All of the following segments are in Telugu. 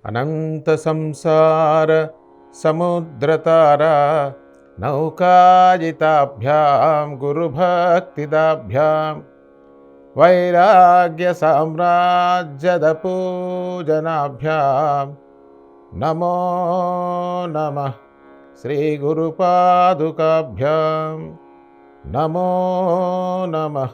అనంత సంసార సముద్రతారా నౌకాజితాభ్యాం గురుభక్తిదాభ్యాం వైరాగ్య సామ్రాజ్యద పూజనాభ్యాం నమో నమః శ్రీ గురుపాదుకాభ్యాం నమో నమః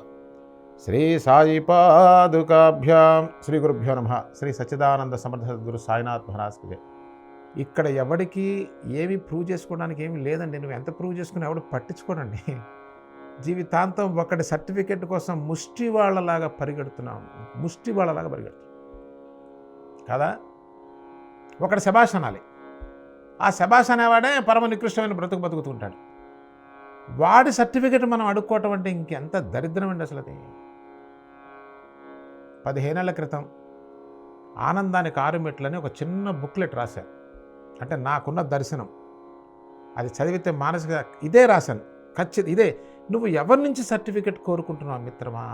శ్రీ సాయి పాదుకాభ్యాం. శ్రీ గురుభ్యో నమః. శ్రీ సచ్చిదానంద సమర్థ సద్గురు సాయినాథ్ మహారాజ్కి జై. ఇక్కడ ఎవరికి ఏమి ప్రూవ్ చేసుకోవడానికి ఏమి లేదండి. నువ్వు ఎంత ప్రూవ్ చేసుకుని ఎవడు పట్టించుకోనండి. జీవితాంతం ఒకటి సర్టిఫికెట్ కోసం ముష్టి వాళ్ళలాగా పరిగెడుతున్నాం కదా. ఒకటి శభాష్ అనాలి. ఆ శభాష్ అనేవాడే పరమ నికృష్టమైన బతుకుతుంటాడు. వాడి సర్టిఫికెట్ మనం అడుక్కోవటం అంటే ఇంకెంత దరిద్రం అండి అసలు. అది 15 ఏళ్ల క్రితం ఆనందానికి 6 మెట్లని ఒక చిన్న బుక్లెట్ రాశాను. అంటే నాకున్న దర్శనం అది చదివితే మానసిక ఇదే రాశాను. ఖచ్చితంగా ఇదే. నువ్వు ఎవరి నుంచి సర్టిఫికెట్ కోరుకుంటున్నావు మిత్రమా?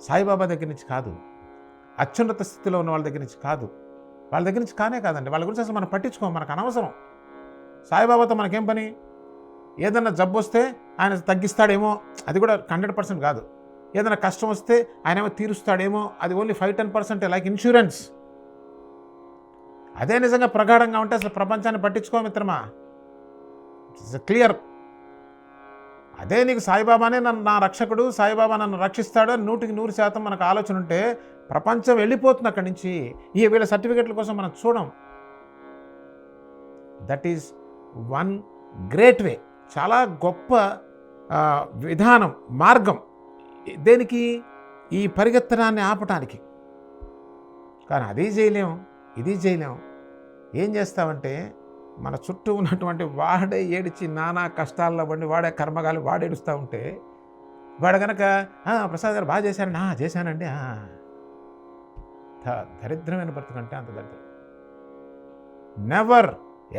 సాయిబాబా దగ్గర నుంచి కాదు, అత్యున్నత స్థితిలో ఉన్న వాళ్ళ దగ్గర నుంచి కాదు, వాళ్ళ దగ్గర నుంచి కాదండి. వాళ్ళ గురించి అసలు మనం పట్టించుకోం, మనకు అనవసరం. సాయిబాబాతో మనకేం పని? ఏదన్నా జబ్బు వస్తే ఆయన తగ్గిస్తాడేమో, అది కూడా 100% కాదు. ఏదైనా కష్టం వస్తే ఆయన ఏమో తీరుస్తాడేమో, అది ఓన్లీ 5-10%. Like insurance. అదే నిజంగా ప్రగాఢంగా ఉంటే అసలు ప్రపంచాన్ని పట్టించుకో మిత్రమా. It's clear. అదే నీకు సాయిబాబానే నా రక్షకుడు, సాయిబాబా నన్ను రక్షిస్తాడు అని 100% మనకు ఆలోచన ఉంటే ప్రపంచం వెళ్ళిపోతుంది అక్కడి నుంచి. వీళ్ళ సర్టిఫికెట్ల కోసం మనం చూడం. That is one great way. చాలా గొప్ప విధానం, మార్గం. దేనికి? ఈ పరిగెత్తడాన్ని ఆపటానికి. కానీ అది చేయలేం, ఇది చేయలేం. ఏం చేస్తామంటే మన చుట్టూ ఉన్నటువంటి వాడే ఏడిచి నానా కష్టాల్లో పడి వాడే కర్మగాలి వాడు ఏడుస్తూ ఉంటే వాడు కనుక ప్రసాద్ గారు బాగా చేశారండి, చేశానండి. దరిద్రమైన బ్రతుకంటే అంత దరిద్రం. Never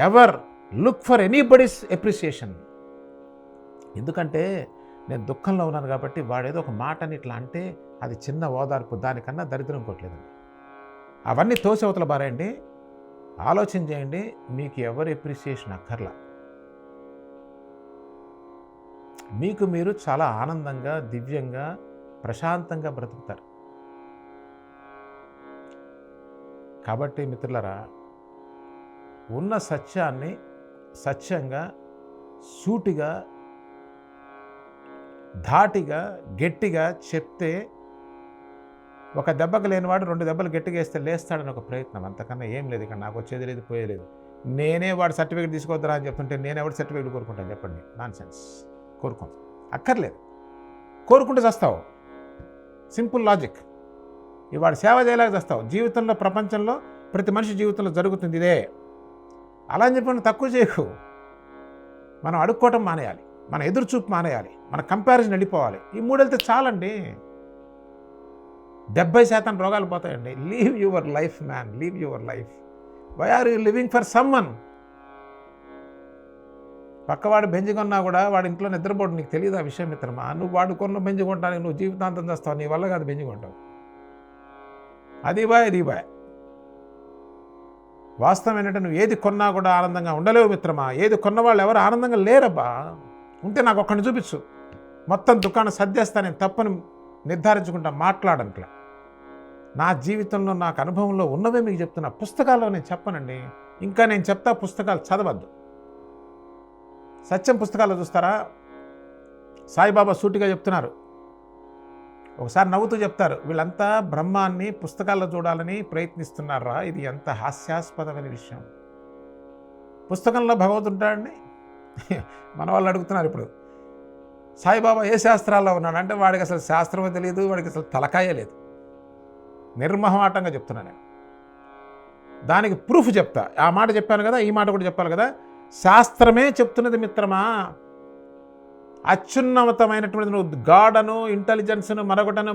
ever look for anybody's appreciation. ఎందుకంటే నేను దుఃఖంలో ఉన్నాను కాబట్టి వాడేదో ఒక మాటని ఇట్లా అంటే అది చిన్న ఓదార్పు, దానికన్నా దరిద్రం ఇంకోట్లేదండి. అవన్నీ తోసవతల బారేయండి. ఆలోచన చేయండి. మీకు ఎవరి అప్రిసియేషన్ అక్కర్లా. మీకు మీరు చాలా ఆనందంగా, దివ్యంగా, ప్రశాంతంగా బ్రతుకుతారు. కాబట్టి మిత్రులారా, ఉన్న సత్యాన్ని సత్యంగా, సూటిగా, ధాటిగా, గట్టిగా చెప్తే ఒక దెబ్బకు లేనివాడు 2 దెబ్బలు గట్టిగా వేస్తే లేస్తాడని ఒక ప్రయత్నం. అంతకన్నా ఏం లేదు. ఇక్కడ నాకు వచ్చేది లేదు, పోయేలేదు. నేనే వాడు సర్టిఫికేట్ తీసుకొద్దురా అని చెప్తుంటే నేను ఎవరి సర్టిఫికేట్ కోరుకుంటాను చెప్పండి? Non sense. కోరుకోం, అక్కర్లేదు. కోరుకుంటే చస్తావు. Simple logic. వాడు సేవ చేయలేక చస్తావు. జీవితంలో, ప్రపంచంలో ప్రతి మనిషి జీవితంలో జరుగుతుంది ఇదే. అలా అని చెప్పి తక్కువ చేయకు. మనం అడుక్కోవటం మానేయాలి, మన ఎదురుచూపు మానేయాలి, మన కంపారిజన్ వెళ్ళిపోవాలి. ఈ 3 వెళ్తే చాలండి. 70% రోగాలు పోతాయండి. Live your life man, live your life. Why are you living for someone? పక్కవాడు బెంజి కొన్నా కూడా వాడి ఇంట్లో నిద్రపోడు. నీకు తెలియదు ఆ విషయం మిత్రమా. నువ్వు వాడు కొన్న బెంజి కొంటానికి నువ్వు జీవితాంతం చేస్తావు. నీ వల్ల కాదు బెంజి కొంటావు. అది బాయ్, ఇది బాయ్. వాస్తవం ఏంటంటే నువ్వు ఏది కొన్నా కూడా ఆనందంగా ఉండలేవు మిత్రమా. ఏది కొన్న వాళ్ళు ఎవరు ఆనందంగా లేరబ్బా. ఉంటే నాకు ఒక్కడిని చూపించు, మొత్తం దుకాణం సర్దేస్తా. నేను తప్పని నిర్ధారించుకుంటా, మాట్లాడనుట్లా. నా జీవితంలో నాకు అనుభవంలో ఉన్నవే మీకు చెప్తున్నా. పుస్తకాల్లో నేను చెప్పనండి. ఇంకా నేను చెప్తా, పుస్తకాలు చదవద్దు. సత్యం పుస్తకాల్లో చూస్తారా? సాయిబాబా సూటిగా చెప్తున్నారు. ఒకసారి నవ్వుతూ చెప్తారు, వీళ్ళంతా బ్రహ్మాన్ని పుస్తకాల్లో చూడాలని ప్రయత్నిస్తున్నారా? ఇది ఎంత హాస్యాస్పదమైన విషయం. పుస్తకంలో భగవంతుడు ఉంటాడండి. మన వాళ్ళు అడుగుతున్నారు ఇప్పుడు, సాయిబాబా ఏ శాస్త్రాల్లో ఉన్నాడు అంటే వాడికి అసలు శాస్త్రమే తెలియదు, వాడికి అసలు తలకాయే లేదు. నిర్మహమాటంగా చెప్తున్నాను నేను. దానికి ప్రూఫ్ చెప్తా. ఆ మాట చెప్పాను కదా, ఈ మాట కూడా చెప్పాలి కదా. శాస్త్రమే చెప్తున్నది మిత్రమా. అత్యున్నతమైనటువంటి నువ్వు గాడను, ఇంటెలిజెన్స్ను, మరొకటను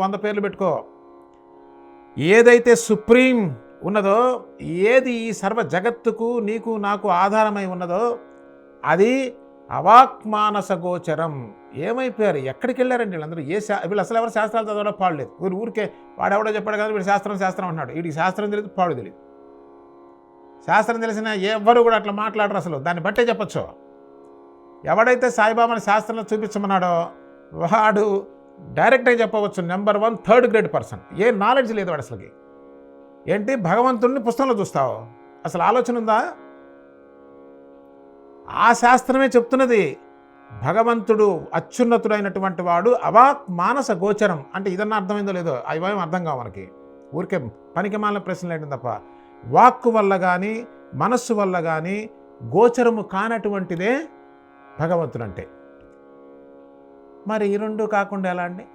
100 పేర్లు పెట్టుకో. ఏదైతే సుప్రీం ఉన్నదో, ఏది ఈ సర్వ జగత్తుకు నీకు నాకు ఆధారమై ఉన్నదో, అది అవాక్మానస గోచరం. ఏమైపోయారు, ఎక్కడికి వెళ్ళారండి వీళ్ళందరూ? వీళ్ళు అసలు ఎవరు శాస్త్రాలు చదవడం పాడలేదు. ఊరికే వాడెవడో చెప్పాడు కదా వీడు శాస్త్రం అన్నాడు. వీడికి శాస్త్రం తెలియదు, పాడు తెలియదు. శాస్త్రం తెలిసిన ఎవ్వరు కూడా అట్లా మాట్లాడరు అసలు. దాన్ని బట్టే చెప్పచ్చు. ఎవడైతే సాయిబాబాని శాస్త్రంలో చూపించమన్నాడో వాడు డైరెక్ట్గా చెప్పవచ్చు నెంబర్ 1 థర్డ్ గ్రేడ్ పర్సన్. ఏ నాలెడ్జ్ లేదు వాడు అసలుకి. ఏంటి, భగవంతుడిని పుస్తకంలో చూస్తావు, అసలు ఆలోచన ఉందా? ఆ శాస్త్రమే చెప్తున్నది భగవంతుడు అత్యున్నతుడైనటువంటి వాడు అవాక్ మానస గోచరం అంటే ఇదన్నా అర్థమైందో లేదో అవేం అర్థం కావు మనకి. ఊరికే పనికి మాలిన ప్రశ్నలు ఏంటి తప్ప వాక్కు వల్ల కానీ మనస్సు వల్ల కానీ గోచరము కానటువంటిదే భగవంతుడు అంటే. మరి ఈ రెండు కాకుండా ఎలా అండి?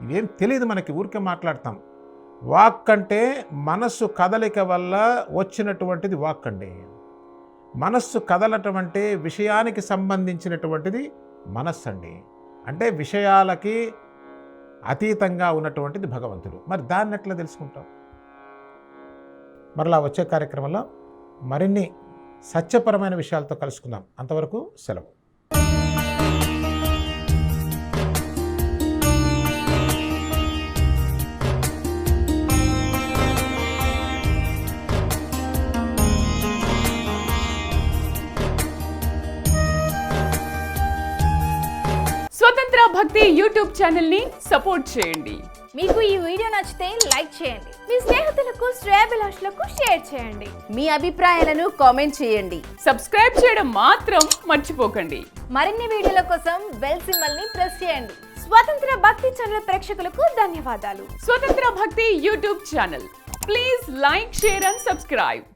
ఇవేం తెలియదు మనకి, ఊరికే మాట్లాడతాం. వాక్ అంటే మనస్సు కదలిక వల్ల వచ్చినటువంటిది వాక్ అండి. మనస్సు కదలటువంటి విషయానికి సంబంధించినటువంటిది మనస్సు అండి. అంటే విషయాలకి అతీతంగా ఉన్నటువంటిది భగవంతుడు. మరి దాన్ని ఎట్లా తెలుసుకుంటాం? మరలా వచ్చే కార్యక్రమంలో మరిన్ని సత్యపరమైన విషయాలతో కలుసుకుందాం. అంతవరకు సెలవు. స్వతంత్ర భక్తి యూట్యూబ్ ఛానల్ ని సపోర్ట్ చేయండి. మీకు ఈ వీడియో నచ్చితే లైక్ చేయండి, మీ స్నేహితులకు శ్రేయోభిలాషులకు షేర్ చేయండి, మీ అభిప్రాయాలను కామెంట్ చేయండి. సబ్స్క్రైబ్ చేయడం మాత్రం మర్చిపోకండి. మరిన్ని వీడియోల కోసం బెల్ సింబల్ ని ప్రెస్ చేయండి. స్వతంత్ర భక్తి ఛానల్ ప్రేక్షకులకు ధన్యవాదాలు. స్వతంత్ర భక్తి YouTube channel, please like, share and subscribe.